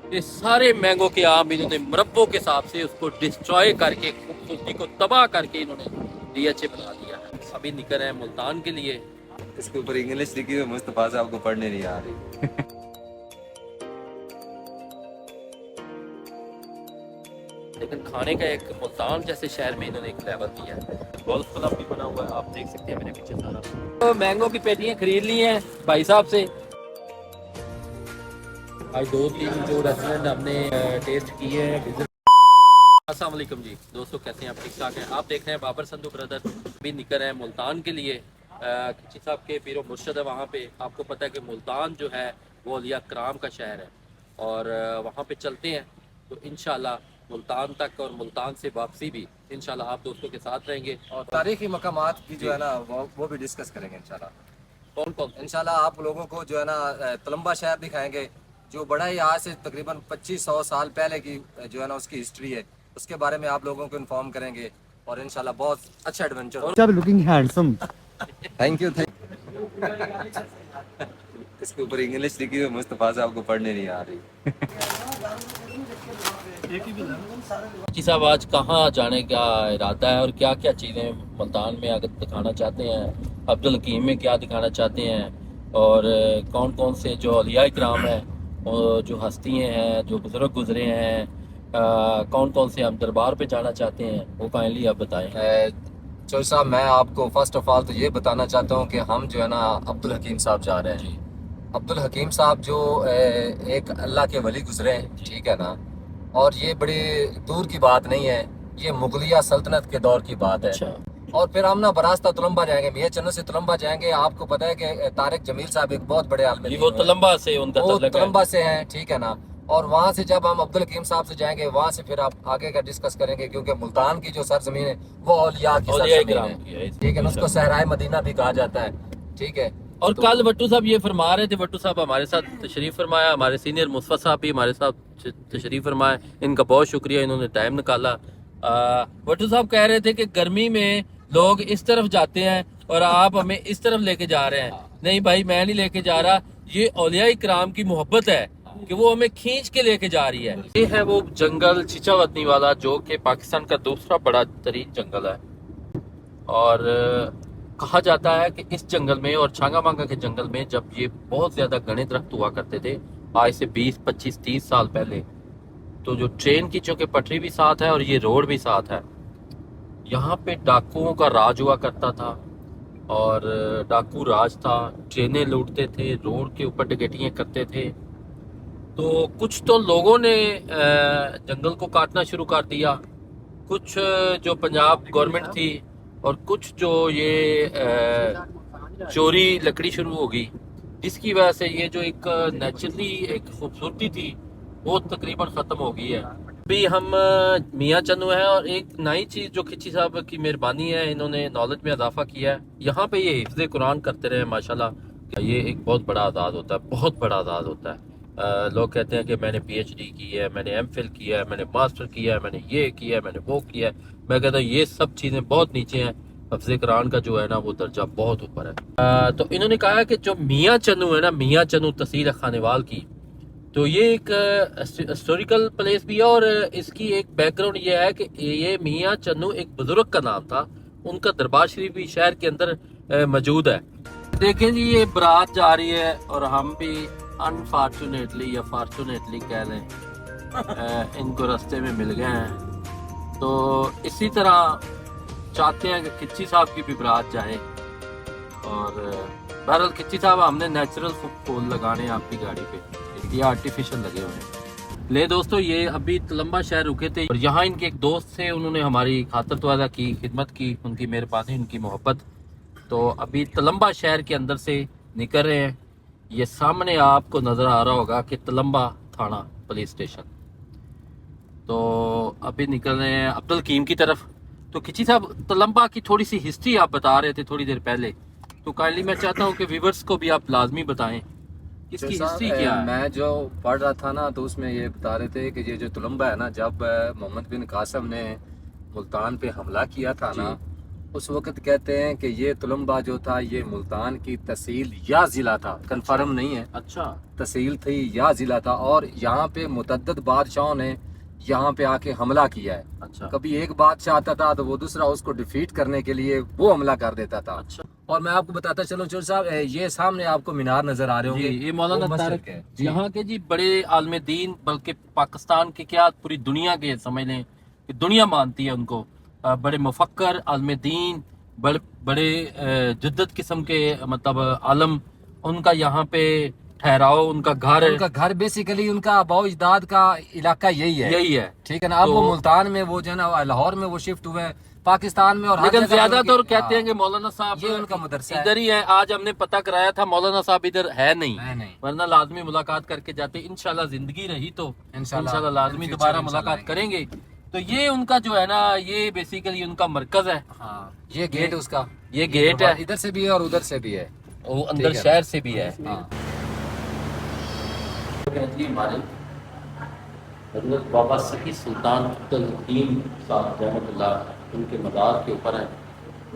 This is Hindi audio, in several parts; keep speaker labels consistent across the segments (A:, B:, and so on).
A: ये सारे मैंगो के आम इन्होंने मुरब्बों के हिसाब से उसको डिस्ट्रॉय करके खूबसूरती को तबाह करके इन्होंने डीएचए बना दिया है। अभी निकल रहे हैं मुल्तान के लिए।
B: इसके ऊपर इंग्लिश लिखी हुई मस्त भाषा आपको पढ़ने नहीं आ रही।
A: लेकिन खाने का एक मुल्तान जैसे शहर में इन्होंने एक लेवल दिया है। गोल्फ क्लब भी बना हुआ है, आप देख सकते हैं मेरे पीछे सारा। तो मैंगो की पेटियां खरीद ली हैं भाई साहब से। आज 2-3 जो रेस्टोरेंट हमने टेस्ट किए हैं, विजिट। अस्सलाम वालेकुम जी दोस्तों, कैसे हैं आप? ठीक ठाक हैं? आप देख रहे हैं बाबर संधू ब्रदर। अभी निकल रहे हैं मुल्तान के लिए। खिची साहब के पीरो मुर्शद है वहाँ पे। आपको पता है कि मुल्तान जो है वो औलिया कराम का शहर है, और वहाँ पे चलते हैं तो इंशाल्लाह मुल्तान तक और मुल्तान से वापसी भी इंशाल्लाह आप दोस्तों के साथ रहेंगे। और
B: तारीखी मकामात की जो है ना वो भी डिस्कस करेंगे इंशाल्लाह।
A: कौन कौन
B: इंशाल्लाह आप लोगों को जो है ना तलम्बा शहर दिखाएंगे, जो बड़ा ही आज से तकरीबन 2500 साल पहले की जो है ना उसकी हिस्ट्री है, उसके बारे में आप लोगों को इन्फॉर्म करेंगे। और इंशाल्लाह बहुत अच्छा एडवेंचर होगा।
C: Looking handsome.
B: Thank you. इसके ऊपर इंग्लिश लिखी हुई मस्त भाषा आपको पढ़ने नहीं आ रही।
A: जी साहब, आज कहाँ जाने का इरादा है और क्या क्या चीज़ें मुल्तान में अगर दिखाना चाहते हैं, अब्दुल हकीम में क्या दिखाना चाहते हैं, और कौन कौन से जो औलिया किराम हैं और जो हस्तियाँ हैं, जो बुजुर्ग गुजरे हैं, कौन कौन से हम दरबार पे जाना चाहते हैं, वो काइंडली आप बताएं।
B: चौधरी साहब, मैं आपको फर्स्ट ऑफ ऑल तो ये बताना चाहता हूँ कि हम जो है ना अब्दुल हकीम साहब जा रहे हैं। अब्दुल हकीम साहब जो एक अल्लाह के वली गुजरे हैं, ठीक है ना। और ये बड़ी दूर की बात नहीं है, ये मुगलिया सल्तनत के दौर की बात है।
A: अच्छा।
B: और फिर हम ना बरास्ता तुलंबा जाएंगे, मियां चन्नू से तुलंबा जाएंगे। आपको पता है कि तारिक जमील साहब एक बहुत बड़े आलम
A: जी,
B: दीन
A: वो
B: हैं।
A: तलम्बा से उनका
B: वो
A: तल्लुक है।
B: तुलंबा से हैं, ठीक है ना। और वहाँ से जब हम अब्दुल हकीम साहब से जाएंगे, वहाँ से फिर आप आगे का डिस्कस करेंगे, क्योंकि मुल्तान की जो सरजमीन है वो औलिया की
A: औलिया
B: सरजमीन
A: किराम
B: है,
A: की है,
B: ठीक है ना। उसको सहराए मदीना भी कहा जाता है, ठीक है।
A: और
B: तो
A: कल वट्टू साहब ये फरमा रहे थे, वट्टू साहब हमारे साथ तशरीफ फरमाया, हमारे सीनियर मुस्तफा साहब भी हमारे साथ तशरीफ फरमाया। इनका बहुत शुक्रिया, इन्होंने टाइम निकाला। वट्टू साहब कह रहे थे कि गर्मी में लोग इस तरफ जाते हैं और आप हमें इस तरफ लेके जा रहे हैं। नहीं भाई, मैं नहीं लेके जा रहा, ये औलिया इकराम की मोहब्बत है कि वो हमें खींच के लेके जा रही है। ये है वो जंगल चिचावतनी वाला, जो कि पाकिस्तान का दूसरा बड़ा तरीन जंगल है। और कहा जाता है कि इस जंगल में और छांगा मांगा के जंगल में जब ये बहुत ज़्यादा घने दरख्त हुआ करते थे, आज से 20, 25, 30 साल पहले, तो जो ट्रेन की चूँकि पटरी भी साथ है और ये रोड भी साथ है, यहाँ पे डाकुओं का राज हुआ करता था। और डाकू राज था, ट्रेनें लूटते थे, रोड के ऊपर डकैतियाँ करते थे। तो कुछ तो लोगों ने जंगल को काटना शुरू कर दिया, कुछ जो पंजाब गवर्नमेंट थी, और कुछ जो ये चोरी लकड़ी शुरू हो गई, जिसकी वजह से ये जो एक नेचुरली एक खूबसूरती थी वो तकरीबन ख़त्म हो गई है। अभी हम मियाँ चन्नू है, और एक नई चीज़ जो खिची साहब की मेहरबानी है, इन्होंने नॉलेज में इजाफा किया है। यहाँ पे ये हिफ्ज़ कुरान करते रहे माशाल्लाह। ये एक बहुत बड़ा आज़ाद होता है, बहुत बड़ा आज़ाद होता है। लोग कहते हैं कि मैंने पीएचडी की है, मैंने एमफिल किया है, मैंने मास्टर किया है, मैंने ये किया है, मैंने वो किया है। मैं कहता हूँ ये सब चीज़ें बहुत नीचे हैं, हफ्ज़ कुरान का जो है ना वो दर्जा बहुत ऊपर है। तो इन्होंने कहा है कि जो मियाँ चन्नू है ना, मियाँ चन्नू तहसील खानेवाल की, तो ये एक हिस्टोरिकल प्लेस भी है। और इसकी एक बैकग्राउंड ये है कि ये मियाँ चन्नू एक बुजुर्ग का नाम था, उनका दरबार शरीफ भी शहर के अंदर मौजूद है। देखें जी, ये बारात जा रही है और हम भी अनफॉर्चुनेटली या फॉर्चुनेटली कह लें इनको रास्ते में मिल गए हैं। तो इसी तरह चाहते हैं कि खिच्ची साहब की भी बारात जाए। और बहरहाल खिच्ची साहब, हमने नेचुरल फूल लगाने हैं आपकी गाड़ी पे, ये आर्टिफिशियल लगे हुए हैं। ले दोस्तों, ये अभी तलम्बा शहर रुके थे और यहाँ इनके एक दोस्त थे, उन्होंने हमारी खातर तवाज़ा की, खिदमत की, उनकी मेहरबानी, उनकी मोहब्बत। तो अभी तलम्बा शहर के अंदर से निकल रहे हैं। ये सामने आपको नज़र आ रहा होगा कि तलम्बा थाना पुलिस स्टेशन। तो अभी निकल रहे हैं अब्दुल हकीम की तरफ। तो खिची साहब, तलम्बा की थोड़ी सी हिस्ट्री आप बता रहे थे थोड़ी देर पहले, तो काइंडली मैं चाहता हूँ कि व्यूवर्स को भी आप लाजमी बताएं इसकी हिस्ट्री क्या है।
B: मैं जो पढ़ रहा था ना, तो उसमें ये बता रहे थे कि ये जो तुलंबा है ना, जब मोहम्मद बिन कासिम ने मुल्तान पे हमला किया था ना, उस वक्त कहते हैं कि ये तुलम्बा जो था ये मुल्तान की तहसील या ज़िला था, कन्फर्म नहीं है,
A: अच्छा
B: तहसील थी या ज़िला था। और यहाँ पे मुतद्दद बादशाहों ने यहाँ पे आके हमला किया है।
A: अच्छा
B: कभी एक बादशाह आता था तो वो दूसरा उसको डिफीट करने के लिए वो हमला कर देता था।
A: अच्छा
B: और मैं आपको बताता चलूं चोर साहब, ये सामने आपको मीनार नजर आ रहे
A: जी,
B: होंगे,
A: ये मौलाना
B: वो मस्जिद
A: तारक
B: है जी।
A: यहाँ के जी बड़े आलम दीन, बल्कि पाकिस्तान के क्या पूरी दुनिया के समझ लें कि दुनिया मानती है उनको। बड़े मुफक्कर आलम दीन, बड़े बड़े जद्दत किस्म के मतलब आलम, उनका यहाँ पे ठहराव, उनका घर
B: उनका घर बेसिकली उनका आबाओ अजदाद का इलाका यही है,
A: यही है।
B: ठीक है ना। अब वो मुल्तान में, वो जो है ना लाहौर में वो शिफ्ट हुए हैं, पाकिस्तान में और हर
A: लेकिन
B: जगह
A: ज्यादातर
B: उनकी-
A: कहते हैं कि मौलाना साहब
B: ये उनका मदरसा है।
A: इधर ही है। आज हमने पता कराया था मौलाना साहब इधर है नहीं,
B: नहीं।
A: वरना लाजमी मुलाकात करके जाते। इंशाल्लाह जिंदगी रही तो इंशाल्लाह लाजमी
B: फ्यूचर
A: दोबारा
B: इंशाल्लाह
A: मुलाकात करेंगे। तो ये उनका जो है ना, ये बेसिकली उनका मरकज है।
B: हाँ, ये गेट उसका,
A: ये गेट है,
B: इधर से भी है और उधर से भी है,
A: वो अंदर
B: है।
A: शहर से भी है।
B: हाँ।
A: जी हमारे हजरत बाबा सखी सुल्तान अब्दुल हकीम साहब रहमतुल्लाह, उनके मज़ार के ऊपर है।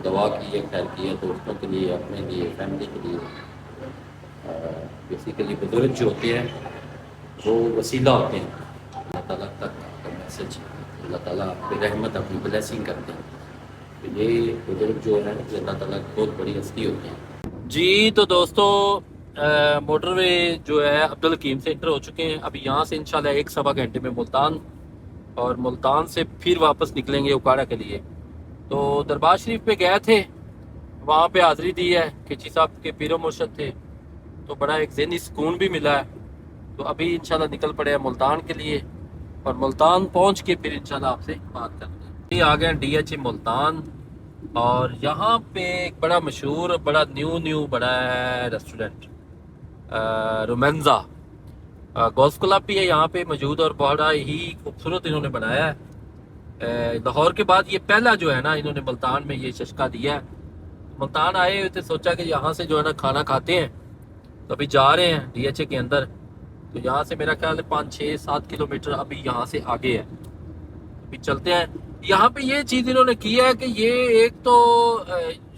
A: दवा की है, खैर की है, दोस्तों के लिए, अपने लिए, फैमिली के लिए। बेसिकली बुजुर्ग जो होते हैं वो वसीला होते हैं अल्लाह ताला तक का मैसेज, अल्लाह ताला अपनी रहमत, अपनी ब्लेसिंग करते हैं। तो ये बुजुर्ग जो है ये अल्लाह ताला की बहुत बड़ी हस्ती होती है जी। तो दोस्तों मोटरवे जो है अब्दुल हकीम से इंटर हो चुके हैं। अभी यहाँ से इंशाल्लाह 1-1.25 घंटे में मुल्तान, और मुल्तान से फिर वापस निकलेंगे उकाड़ा के लिए। तो दरबार शरीफ पे गए थे, वहाँ पे हाज़िरी दी है, खिची साहब के पीरो मुर्शद थे, तो बड़ा एक ज़हनी सुकून भी मिला है। तो अभी इंशाल्लाह निकल पड़े हैं मुल्तान के लिए, और मुल्तान पहुँच के फिर इंशाल्लाह आपसे बात करेंगे। आ गए DH मुल्तान, और यहाँ पे एक बड़ा मशहूर, बड़ा न्यू बड़ा है रेस्टोरेंट, रोमेंजा गोल्फ क्लब भी है यहाँ पे मौजूद, और बड़ा ही खूबसूरत इन्होंने बनाया है। लाहौर के बाद ये पहला जो है ना, इन्होंने मुल्तान में ये चस्का दिया है। मुल्तान आए हुए थे, सोचा कि यहाँ से जो है ना खाना खाते हैं। तो अभी जा रहे हैं DH के अंदर। तो यहाँ से मेरा ख्याल है 5-6-7 किलोमीटर अभी यहाँ से आगे है। अभी चलते हैं। यहाँ पे ये चीज़ इन्होंने की है कि ये एक तो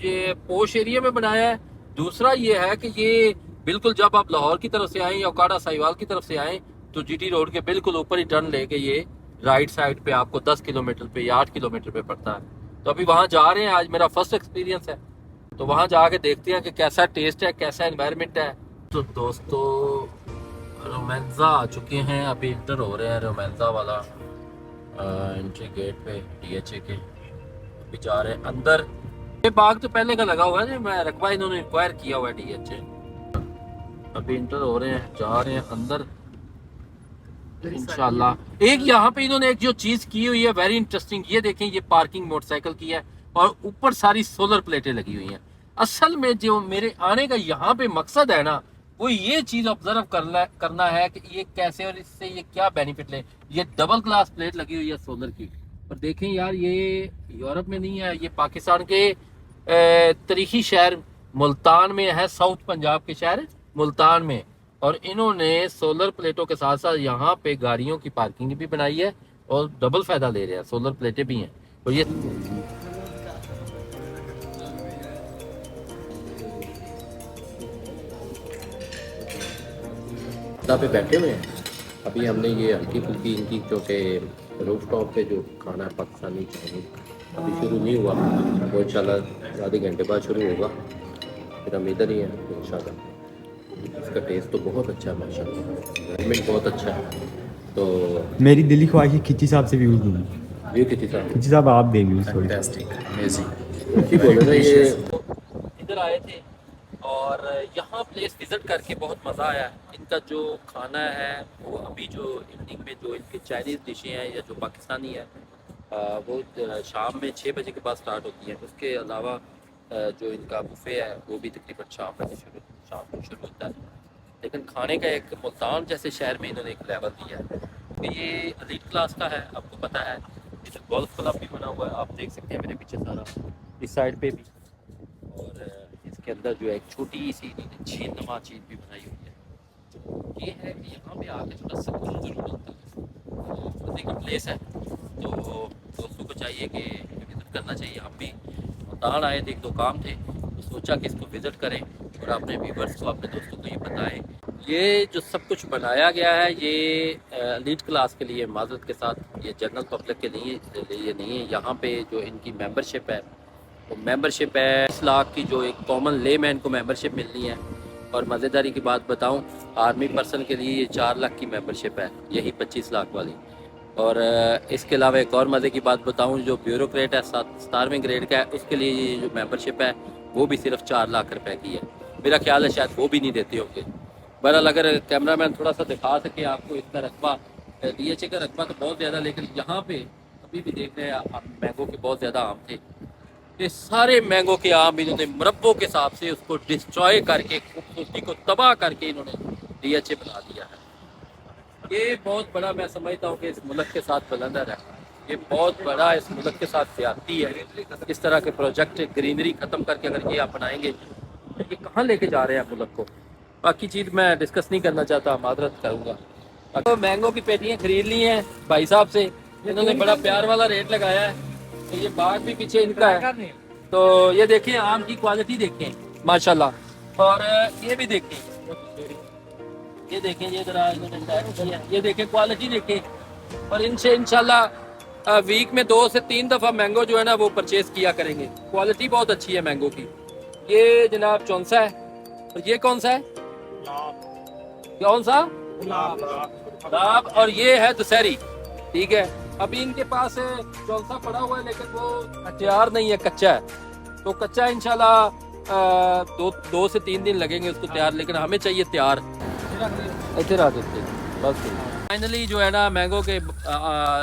A: ये पोश एरिया में बनाया है, दूसरा ये है कि ये बिल्कुल जब आप लाहौर की तरफ से आएँ या उकाड़ा साहिवाल की तरफ से आएँ तो GT रोड के बिल्कुल ऊपर ही टर्न लेके ये राइट साइड पे आपको 10 किलोमीटर पे या 8 किलोमीटर पे पड़ता है। तो अभी वहाँ जा रहे हैं, आज मेरा फर्स्ट एक्सपीरियंस है, तो वहाँ जाके देखते हैं कि कैसा टेस्ट है, कैसा एनवायरनमेंट है। तो दोस्तों रोमेंजा आ चुके हैं, अभी इंटर हो रहे हैं रोमेंजा वाला एंट्री गेट पे DH के। अभी जा रहे हैं अंदर। ये बाग तो पहले का लगा हुआ है, मैं रकबा इन्होंने इंक्वायर किया हुआ है DH। अभी इंटर हो रहे हैं, जा रहे हैं अंदर इंशाल्लाह। एक यहाँ पे इन्होंने एक जो चीज की हुई है वेरी इंटरेस्टिंग, ये देखें, ये पार्किंग मोटरसाइकिल की है और ऊपर सारी सोलर प्लेटें लगी हुई हैं। असल में जो मेरे आने का यहाँ पे मकसद है ना, वो ये चीज ऑब्जर्व करना है कि ये कैसे और इससे ये क्या बेनिफिट ले। ये डबल ग्लास प्लेट लगी हुई है सोलर की, और देखें यार, ये यूरोप में नहीं है, ये पाकिस्तान के तारीखी शहर मुल्तान में है, साउथ पंजाब के शहर मुल्तान में। और इन्होंने सोलर प्लेटों के साथ साथ यहाँ पे गाड़ियों की पार्किंग भी बनाई है, और डबल फायदा ले रहे हैं, सोलर प्लेटें भी हैं। और ये पे बैठे हुए हैं। अभी हमने ये हल्की फुल्की इनकी जो कि रूफ टॉप पे जो खाना है पाकिस्तानी चाइनीज, अभी शुरू नहीं हुआ, वो इंशाल्लाह आधे घंटे बाद शुरू होगा। फिर हम इधर ही हैं तो इंशाल्लाह। इसका टेस्ट तो बहुत अच्छा है माशाल्लाह, एनवायरनमेंट बहुत अच्छा है। तो
C: मेरी दिली ख्वाहिश है खिची साहब से व्यूज दूँ।
A: व्यू कितनी सारी
C: खिची साहब आप दे व्यूज थोड़ी।
B: Fantastic, amazing.
A: अच्छी बोले ना। ये इधर आए थे और यहाँ प्लेस विज़िट करके बहुत मज़ा आया। इनका जो खाना है वो अभी जो इवनिंग में जो इनकी चाइनीज़ डिशें हैं या जो पाकिस्तानी है वो शाम में 6 बजे के बाद स्टार्ट होती है। उसके अलावा जो इनका बुफे है वो भी तकरीबन शाम को शुरू होता है। लेकिन खाने का एक मुल्तान जैसे शहर में इन्होंने एक लेवल दिया है कि ये एलीट क्लास का है। आपको पता है इधर गोल्फ क्लब भी बना हुआ है, आप देख सकते हैं मेरे पीछे सारा, इस साइड पे भी। और इसके अंदर जो एक छोटी सी झील नुमा चीज़ भी बनाई हुई है। ये है कि यहाँ पे आके थोड़ा सुकून जरूर मिलता है, मज़े की प्लेस है। तो दोस्तों को चाहिए कि विजिट करना चाहिए। आप भी सुल्तान आए थे, एक दो काम थे, तो सोचा कि इसको विज़िट करें और अपने व्यूवर्स को, अपने दोस्तों को ये बताएं। ये जो सब कुछ बनाया गया है ये एलीट क्लास के लिए, माज़रत के साथ, ये जनरल पब्लिक के लिए नहीं है। यहाँ पे जो इनकी मेंबरशिप है वो मेंबरशिप है 20 लाख की, जो एक कॉमन लेमैन को मेंबरशिप मिलनी है। और मज़ेदारी की बात बताऊं, आर्मी पर्सन के लिए ये 4 लाख की मेंबरशिप है, यही 25 लाख वाली। और इसके अलावा एक और मज़े की बात बताऊं, जो ब्यूरोक्रेट है 17वें ग्रेड का है, उसके लिए ये जो मेंबरशिप है वो भी सिर्फ 4 लाख रुपए की है। मेरा ख्याल है शायद वो भी नहीं देते होंगे। बहरहाल अगर कैमरामैन थोड़ा सा दिखा सके आपको इसका रकबा, DHA का रकबा तो बहुत ज़्यादा, लेकिन यहाँ पे अभी भी देख रहे हैं मैंगो के बहुत ज़्यादा आम थे। ये सारे मैंगो के आम इन्होंने मुरब्बों के हिसाब से उसको डिस्ट्रॉय करके, खूबसूरती को तबाह करके इन्होंने DHA बना दिया है। ये बहुत बड़ा, मैं समझता हूँ कि इस मुल्क के साथ बलंदर है, ये बहुत बड़ा इस मुल्क के साथ ज्यादती है। इस तरह के प्रोजेक्ट ग्रीनरी ख़त्म करके अगर ये अपनाएंगे तो ये कहाँ लेके जा रहे हैं मुल्क को। बाकी चीज़ मैं डिस्कस नहीं करना चाहता, मादरत करूँगा। तो मैंगो की पेटियाँ खरीद ली हैं भाई साहब से, इन्होंने बड़ा प्यार वाला रेट लगाया है। तो ये बाग भी पीछे इनका है, तो ये देखें आम की क्वालिटी देखें माशाल्लाह। और ये भी देखें, ये देखें, ये जरा ये देखें क्वालिटी देखें। और इनसे इंशाल्लाह वीक में 2 से 3 दफ़ा मैंगो जो है ना वो परचेज किया करेंगे। क्वालिटी बहुत अच्छी है मैंगो की। ये जनाब चौंसा है, और ये कौन सा है, कौन सा गुलाब, और ये है दशहरी। ठीक है, अभी इनके पास चौंसा पड़ा हुआ है लेकिन वो तैयार नहीं है, कच्चा है। तो कच्चा इंशाल्लाह 2 से 3 दिन लगेंगे उसको तैयार, लेकिन हमें चाहिए तैयार। इधर आ देते बस। फाइनली जो है ना मैंगो के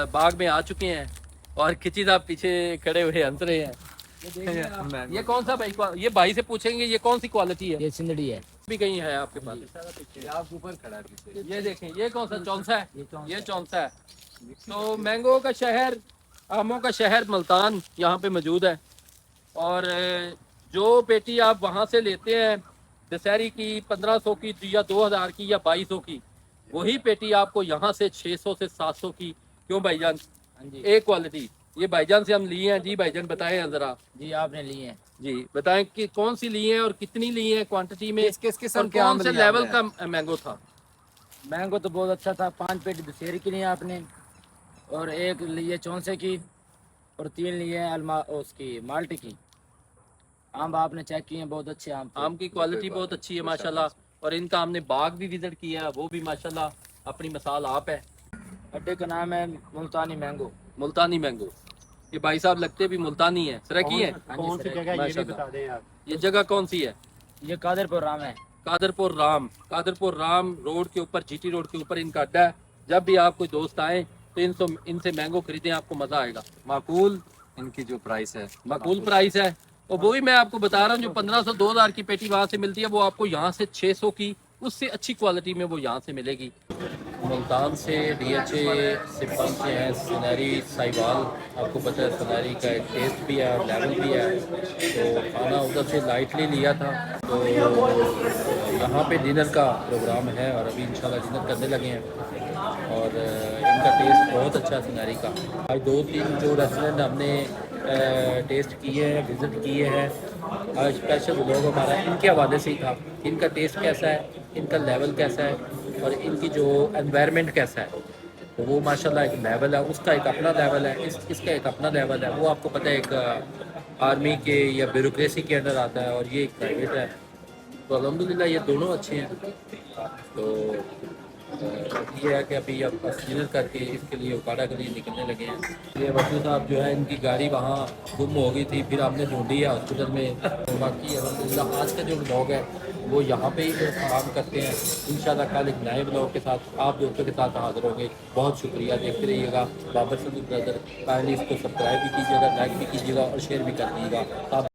A: बाग में आ चुके हैं, और खिची साहब पीछे खड़े हुए हंस रहे हैं। ये कौन सा भाई, ये भाई से पूछेंगे ये कौन सी क्वालिटी है।
D: ये सिंदड़ी है,
A: भी कहीं है आपके पास,
B: आप ऊपर खड़ा है।
A: ये देखें, ये कौन सा चौंसा है, ये चौंसा है। तो मैंगो का शहर, आमों का शहर मुल्तान यहाँ पे मौजूद है। और जो पेटी आप वहाँ से लेते हैं दशहरी की 1500 की या 2000 की या 2200 की, वही पेटी आपको यहाँ से 600 से 700 की। क्यों भाईजान, एक क्वालिटी ये भाईजान से हम लिए हैं। जी भाईजान बताएं जरा।
D: जी आपने लिए हैं
A: जी बताएं कि कौन सी ली है और कितनी ली है क्वांटिटी में,
B: किस किस्म
A: और
B: के
A: कौन
B: आम
A: से
B: लिए
A: लेवल
B: आपने?
A: का मैंगो था।
D: मैंगो तो बहुत अच्छा था। 5 पेटी दशहरी की लिए आपने, और 1 लिए चौंसे की, और 3 लिए उसकी माल्टे की। आम आपने चेक किए हैं, बहुत अच्छे आम थे।
A: आम की क्वालिटी बहुत अच्छी है माशाल्लाह। और इनका हमने बाग भी विजिट किया है, वो भी माशाल्लाह अपनी मिसाल आप है।
D: अड्डे का नाम है मुल्तानी मैंगो।
A: मुल्तानी मैंगो, ये भाई साहब लगते भी मुल्तानी है, सराकी है।
D: कौन सी जगह ये भी बता दें आप।
A: ये जगह कौन सी है?
D: ये कादरपुर राम है।
A: कादरपुर राम, कादरपुर राम रोड के ऊपर, GT रोड के ऊपर इनका अड्डा है। जब भी आप कोई दोस्त आए तो इनसे मैंगो खरीदें, आपको मजा आएगा। माकूल
B: इनकी जो प्राइस है,
A: माकूल प्राइस है। और वो भी मैं आपको बता रहा हूँ, जो 1500 2000 की पेटी वहाँ से मिलती है, वो आपको यहाँ से 600 की उससे अच्छी क्वालिटी में वो यहाँ से मिलेगी। मुल्तान से DHA सिंपल से है, सुनहरी साहिवाल, आपको पता है सुनहरी का एक टेस्ट भी है और लेवल भी है। तो खाना उधर से लाइटली लिया था। तो यहाँ पे डिनर का प्रोग्राम है और अभी इंशाल्लाह डिनर करने लगे हैं। और इनका टेस्ट बहुत अच्छा है सुनहरी का। आज 2-3 जो रेस्टोरेंट हमने टेस्ट किए हैं, विज़िट किए हैं, आज स्पेशल लोग हमारा इनके हवाले से ही था। इनका टेस्ट कैसा है, इनका लेवल कैसा है, और इनकी जो एनवायरनमेंट कैसा है। तो वो माशाल्लाह एक लेवल है, उसका एक अपना लेवल है, इसका एक अपना लेवल है। वो आपको पता है एक आर्मी के या ब्यूरोक्रेसी के अंदर आता है, और ये एक प्राइवेट है। तो अल्हम्दुलिल्लाह ये दोनों अच्छे हैं। तो ये है कि अभी अब बस डिनर करके इसके लिए उकाड़ा के लिए निकलने लगे हैं। ये वकील साहब जो है, इनकी गाड़ी वहाँ गुम हो गई थी, फिर हमने ढूंढी है हॉस्पिटल में। तो बाकी अल्हम्दुलिल्लाह आज का जो ब्लॉग है वो यहाँ पे ही काम करते हैं। इंशाल्लाह कल एक नए ब्लॉग के साथ आप दोस्तों के साथ हाजिर होंगे। बहुत शुक्रिया, देखते रहिएगा बाबर सदूक ब्रदर। काइंडली इसको सब्सक्राइब भी कीजिएगा, लाइक भी कीजिएगा और शेयर भी कर दीजिएगा।